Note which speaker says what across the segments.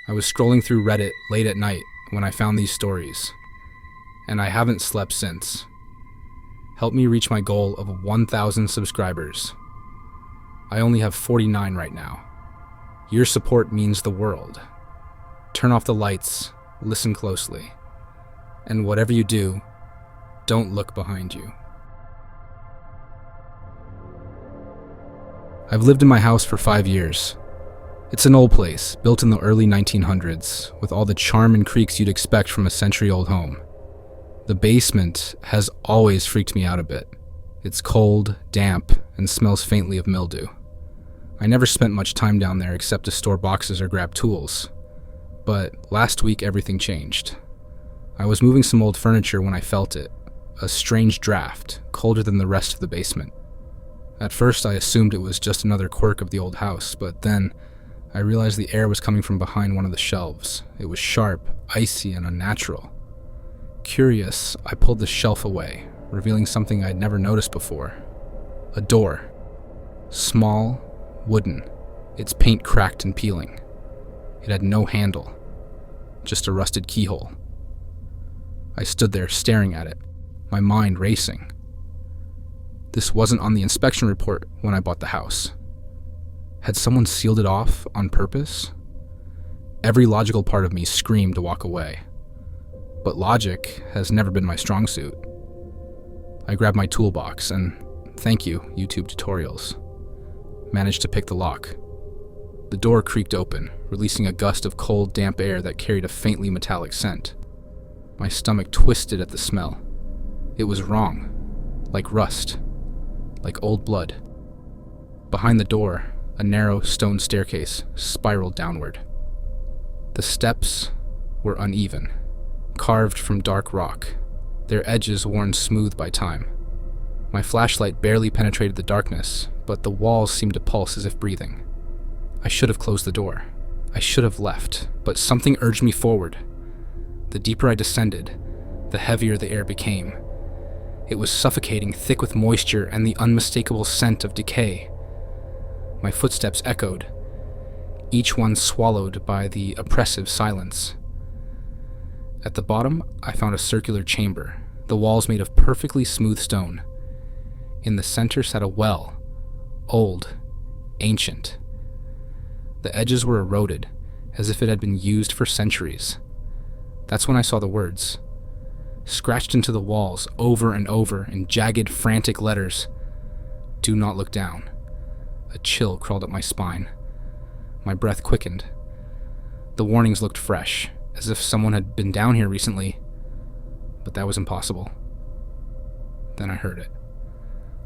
Speaker 1: I was scrolling through Reddit late at night when I found these stories, and I haven't slept since. Help me reach my goal of 1,000 subscribers. I only have 49 right now. Your support means the world. Turn off the lights, listen closely, and whatever you do, don't look behind you. I've lived in my house for 5 years. It's an old place, built in the early 1900s, with all the charm and creaks you'd expect from a century-old home. The basement has always freaked me out a bit. It's cold, damp, and smells faintly of mildew. I never spent much time down there except to store boxes or grab tools. But last week everything changed. I was moving some old furniture when I felt it, a strange draft, colder than the rest of the basement. At first I assumed it was just another quirk of the old house, but then I realized the air was coming from behind one of the shelves. It was sharp, icy, and unnatural. Curious, I pulled the shelf away, revealing something I'd never noticed before. A door. Small, wooden, its paint cracked and peeling. It had no handle, just a rusted keyhole. I stood there staring at it, my mind racing. This wasn't on the inspection report when I bought the house. Had someone sealed it off on purpose? Every logical part of me screamed to walk away. But logic has never been my strong suit. I grabbed my toolbox and, thank you, YouTube tutorials, managed to pick the lock. The door creaked open, releasing a gust of cold, damp air that carried a faintly metallic scent. My stomach twisted at the smell. It was wrong, like rust, like old blood. Behind the door, a narrow stone staircase spiraled downward. The steps were uneven, carved from dark rock, their edges worn smooth by time. My flashlight barely penetrated the darkness, but the walls seemed to pulse as if breathing. I should have closed the door. I should have left, but something urged me forward. The deeper I descended, the heavier the air became. It was suffocating, thick with moisture and the unmistakable scent of decay. My footsteps echoed, each one swallowed by the oppressive silence. At the bottom, I found a circular chamber, the walls made of perfectly smooth stone. In the center sat a well, old, ancient. The edges were eroded, as if it had been used for centuries. That's when I saw the words, scratched into the walls over and over in jagged, frantic letters. Do not look down. A chill crawled up my spine. My breath quickened. The warnings looked fresh, as if someone had been down here recently, but that was impossible. Then I heard it.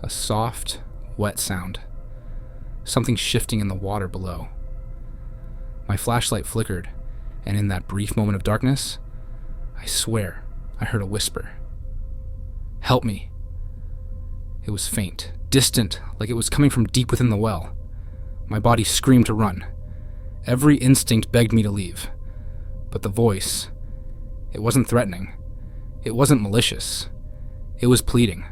Speaker 1: A soft, wet sound. Something shifting in the water below. My flashlight flickered, and in that brief moment of darkness, I swear I heard a whisper. Help me. It was faint, distant, like it was coming from deep within the well. My body screamed to run. Every instinct begged me to leave. But the voice, it wasn't threatening. It wasn't malicious. It was pleading.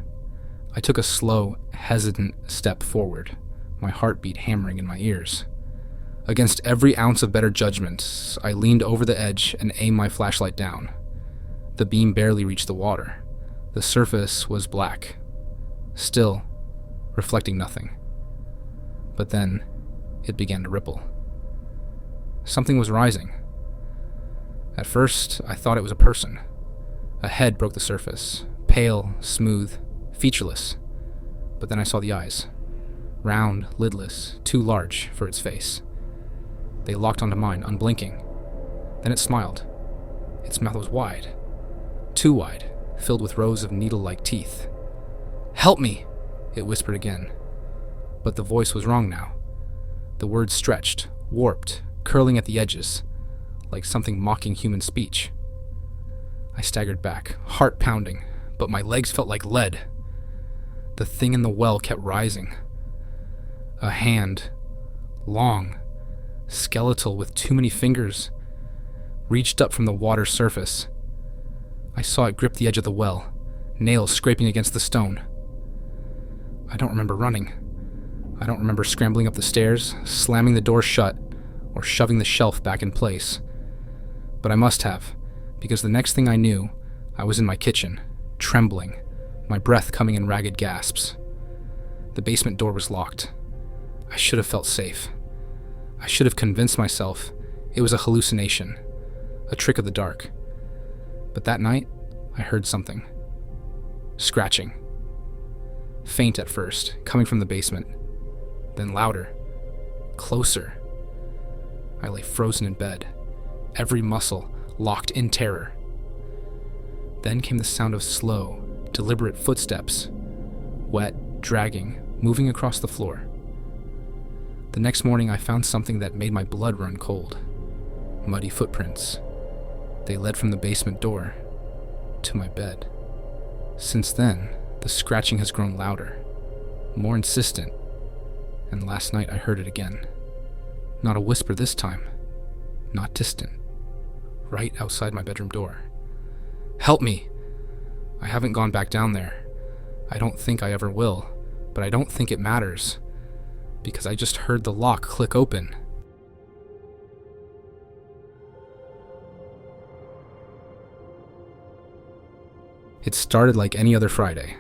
Speaker 1: I took a slow, hesitant step forward, my heartbeat hammering in my ears. Against every ounce of better judgment, I leaned over the edge and aimed my flashlight down. The beam barely reached the water. The surface was black, still, reflecting nothing. But then, it began to ripple. Something was rising. At first, I thought it was a person. A head broke the surface, pale, smooth, featureless. But then I saw the eyes. Round, lidless, too large for its face. They locked onto mine, unblinking. Then it smiled. Its mouth was wide. Too wide, filled with rows of needle-like teeth. Help me, it whispered again. But the voice was wrong now. The words stretched, warped, curling at the edges, like something mocking human speech. I staggered back, heart pounding, but my legs felt like lead. The thing in the well kept rising. A hand, long, skeletal with too many fingers, reached up from the water's surface. I saw it grip the edge of the well, nails scraping against the stone. I don't remember running. I don't remember scrambling up the stairs, slamming the door shut, or shoving the shelf back in place. But I must have, because the next thing I knew, I was in my kitchen, trembling, my breath coming in ragged gasps. The basement door was locked. I should have felt safe. I should have convinced myself it was a hallucination, a trick of the dark. But that night, I heard something. Scratching. Faint at first, coming from the basement. Then louder. Closer. I lay frozen in bed, every muscle locked in terror. Then came the sound of slow, deliberate footsteps, wet, dragging, moving across the floor. The next morning I found something that made my blood run cold. Muddy footprints. They led from the basement door to my bed. Since then, the scratching has grown louder, more insistent, and last night I heard it again. Not a whisper this time, not distant, right outside my bedroom door. Help me! I haven't gone back down there. I don't think I ever will, but I don't think it matters, because I just heard the lock click open. It started like any other Friday.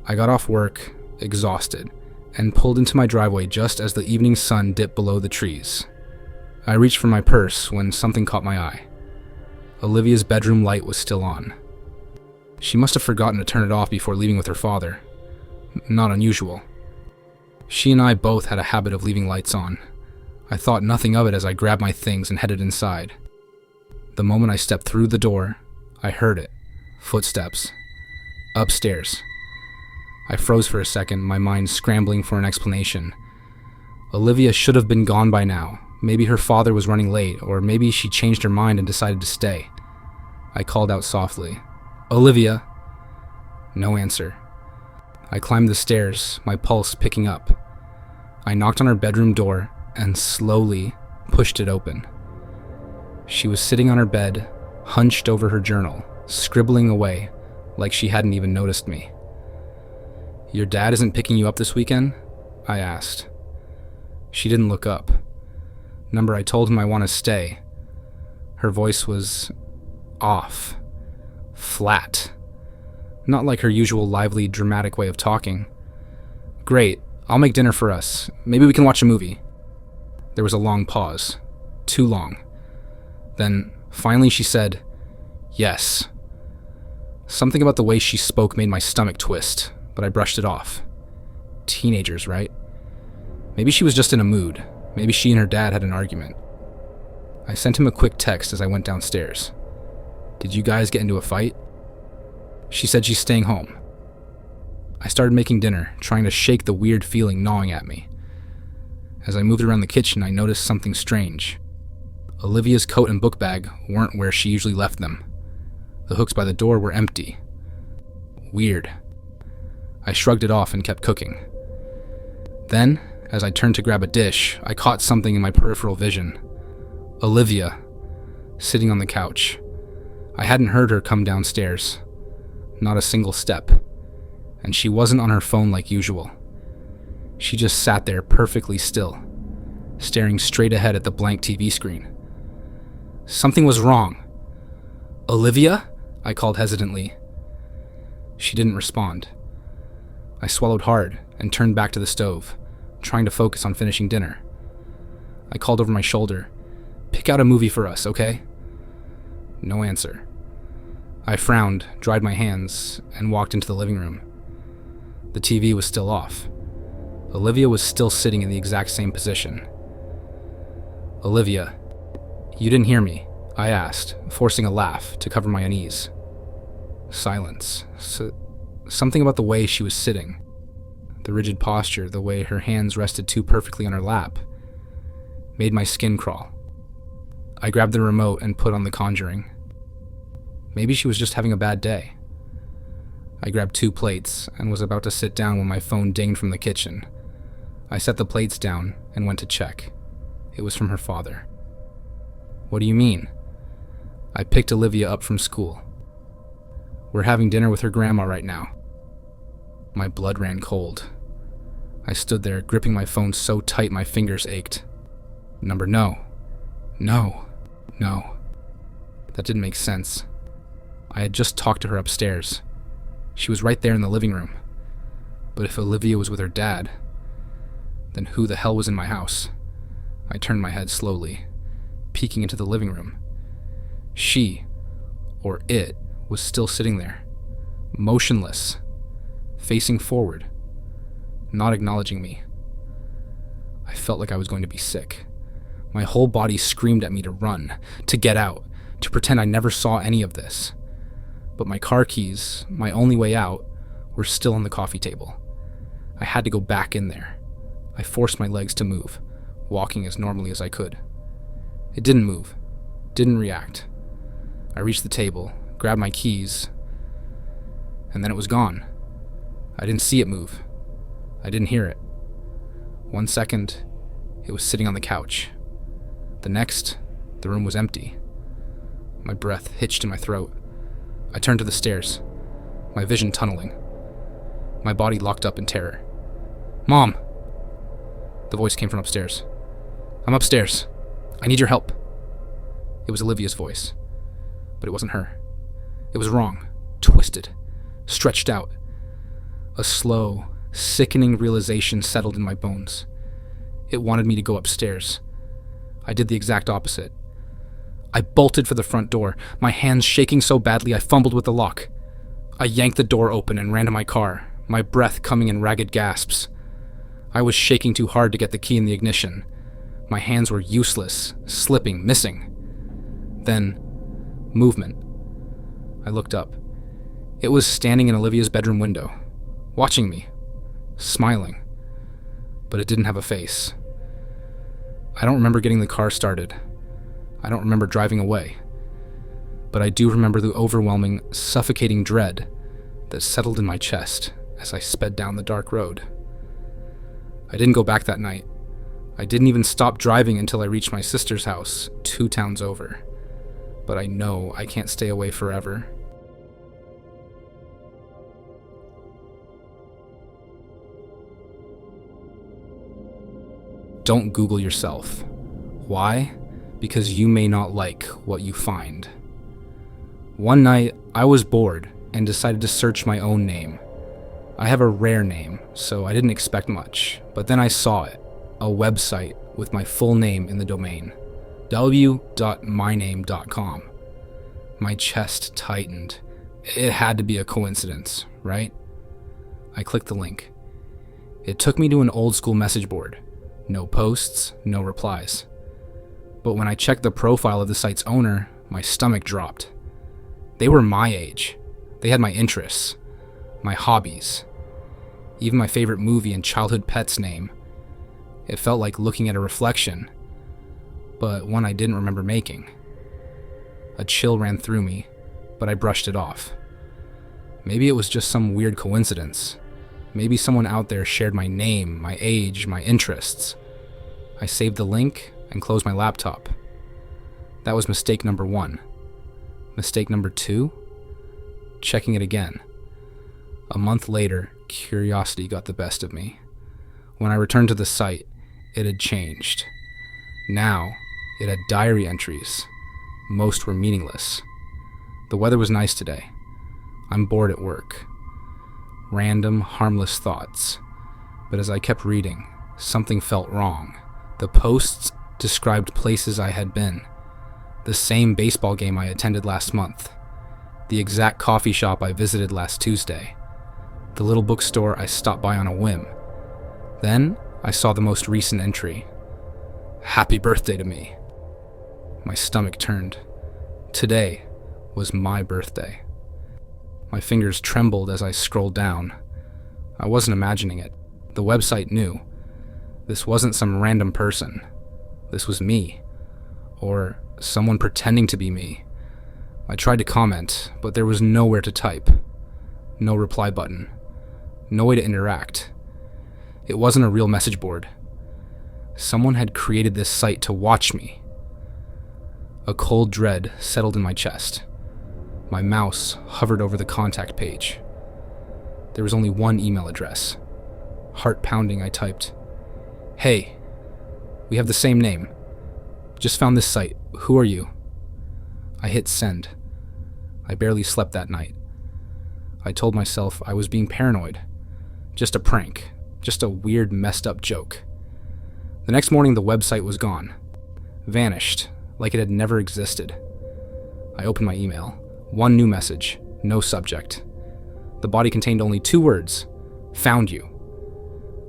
Speaker 1: I got off work, exhausted, and pulled into my driveway just as the evening sun dipped below the trees. I reached for my purse when something caught my eye. Olivia's bedroom light was still on. She must have forgotten to turn it off before leaving with her father. Not unusual. She and I both had a habit of leaving lights on. I thought nothing of it as I grabbed my things and headed inside. The moment I stepped through the door, I heard it. Footsteps. Upstairs. I froze for a second, my mind scrambling for an explanation. Olivia should have been gone by now. Maybe her father was running late, or maybe she changed her mind and decided to stay. I called out softly, "Olivia!" No answer. I climbed the stairs, my pulse picking up. I knocked on her bedroom door and slowly pushed it open. She was sitting on her bed, hunched over her journal, scribbling away like she hadn't even noticed me. "Your dad isn't picking you up this weekend?" I asked. She didn't look up. Remember, I told him I want to stay. Her voice was off, flat, not like her usual lively, dramatic way of talking. "Great, I'll make dinner for us. Maybe we can watch a movie." There was a long pause, too long. Then, finally she said, "Yes." Something about the way she spoke made my stomach twist, but I brushed it off. Teenagers, right? Maybe she was just in a mood. Maybe she and her dad had an argument. I sent him a quick text as I went downstairs. "Did you guys get into a fight?" She said she's staying home. I started making dinner, trying to shake the weird feeling gnawing at me. As I moved around the kitchen, I noticed something strange. Olivia's coat and book bag weren't where she usually left them. The hooks by the door were empty. Weird. I shrugged it off and kept cooking. Then, as I turned to grab a dish, I caught something in my peripheral vision. Olivia, sitting on the couch. I hadn't heard her come downstairs. Not a single step. And she wasn't on her phone like usual. She just sat there perfectly still, staring straight ahead at the blank TV screen. Something was wrong. "Olivia?" I called hesitantly. She didn't respond. I swallowed hard and turned back to the stove, trying to focus on finishing dinner. I called over my shoulder, "Pick out a movie for us, okay?" No answer. I frowned, dried my hands, and walked into the living room. The TV was still off. Olivia was still sitting in the exact same position. "Olivia, you didn't hear me?" I asked, forcing a laugh to cover my unease. Silence. Something about the way she was sitting. The rigid posture, the way her hands rested too perfectly on her lap, made my skin crawl. I grabbed the remote and put on The Conjuring. Maybe she was just having a bad day. I grabbed 2 plates and was about to sit down when my phone dinged from the kitchen. I set the plates down and went to check. It was from her father. "What do you mean?" I picked Olivia up from school. "We're having dinner with her grandma right now." My blood ran cold. I stood there, gripping my phone so tight my fingers ached. Number no. No. No. That didn't make sense. I had just talked to her upstairs. She was right there in the living room. But if Olivia was with her dad, then who the hell was in my house? I turned my head slowly, peeking into the living room. She, or it, was still sitting there, motionless, facing forward, not acknowledging me. I felt like I was going to be sick. My whole body screamed at me to run, to get out, to pretend I never saw any of this. But my car keys, my only way out, were still on the coffee table. I had to go back in there. I forced my legs to move, walking as normally as I could. It didn't move, didn't react. I reached the table, grabbed my keys, and then it was gone. I didn't see it move. I didn't hear it. 1 second, it was sitting on the couch. The next, the room was empty. My breath hitched in my throat. I turned to the stairs, my vision tunneling. My body locked up in terror. "Mom!" The voice came from upstairs. "I'm upstairs. I need your help." It was Olivia's voice, but it wasn't her. It was wrong, twisted, stretched out. A slow, sickening realization settled in my bones. It wanted me to go upstairs. I did the exact opposite. I bolted for the front door, my hands shaking so badly I fumbled with the lock. I yanked the door open and ran to my car, my breath coming in ragged gasps. I was shaking too hard to get the key in the ignition. My hands were useless, slipping, missing. Then, movement. I looked up. It was standing in Olivia's bedroom window, watching me, smiling. But it didn't have a face. I don't remember getting the car started. I don't remember driving away. But I do remember the overwhelming, suffocating dread that settled in my chest as I sped down the dark road. I didn't go back that night. I didn't even stop driving until I reached my sister's house, 2 towns over. But I know I can't stay away forever. Don't Google yourself. Why? Because you may not like what you find. One night, I was bored and decided to search my own name. I have a rare name, so I didn't expect much, but then I saw it, a website with my full name in the domain, w.myname.com. My chest tightened. It had to be a coincidence, right? I clicked the link. It took me to an old school message board. No posts, no replies. But when I checked the profile of the site's owner, my stomach dropped. They were my age. They had my interests, my hobbies, even my favorite movie and childhood pet's name. It felt like looking at a reflection, but one I didn't remember making. A chill ran through me, but I brushed it off. Maybe it was just some weird coincidence. Maybe someone out there shared my name, my age, my interests. I saved the link and closed my laptop. That was mistake number 1. Mistake number 2? Checking it again. A month later, curiosity got the best of me. When I returned to the site, it had changed. Now, it had diary entries. Most were meaningless. The weather was nice today. I'm bored at work. Random, harmless thoughts. But as I kept reading, something felt wrong. The posts described places I had been. The same baseball game I attended last month. The exact coffee shop I visited last Tuesday. The little bookstore I stopped by on a whim. Then, I saw the most recent entry. Happy birthday to me. My stomach turned. Today was my birthday. My fingers trembled as I scrolled down. I wasn't imagining it. The website knew. This wasn't some random person. This was me. Or someone pretending to be me. I tried to comment, but there was nowhere to type. No reply button. No way to interact. It wasn't a real message board. Someone had created this site to watch me. A cold dread settled in my chest. My mouse hovered over the contact page. There was only one email address. Heart pounding, I typed, "Hey, we have the same name. Just found this site. Who are you?" I hit send. I barely slept that night. I told myself I was being paranoid. Just a prank. Just a weird, messed up joke. The next morning, the website was gone. Vanished, like it had never existed. I opened my email. One new message. No subject. The body contained only 2 words. Found you.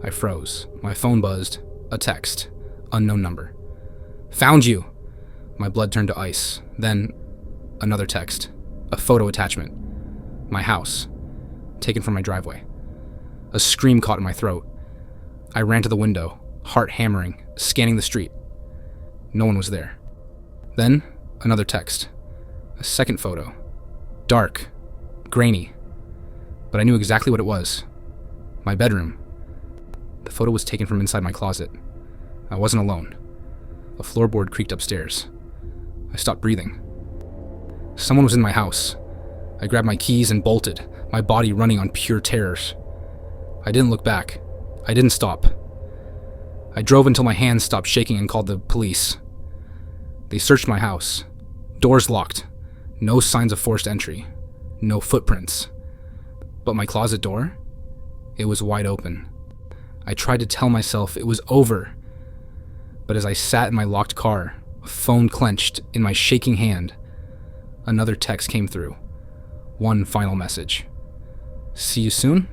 Speaker 1: I froze. My phone buzzed. A text. Unknown number. Found you. My blood turned to ice. Then, another text. A photo attachment. My house. Taken from my driveway. A scream caught in my throat. I ran to the window, heart hammering, scanning the street. No one was there. Then, another text. A second photo. Dark. Grainy. But I knew exactly what it was. My bedroom. The photo was taken from inside my closet. I wasn't alone. A floorboard creaked upstairs. I stopped breathing. Someone was in my house. I grabbed my keys and bolted, my body running on pure terrors. I didn't look back. I didn't stop. I drove until my hands stopped shaking and called the police. They searched my house. Doors locked. No signs of forced entry. No footprints. But my closet door? It was wide open. I tried to tell myself it was over. But as I sat in my locked car, phone clenched in my shaking hand, another text came through. One final message. See you soon?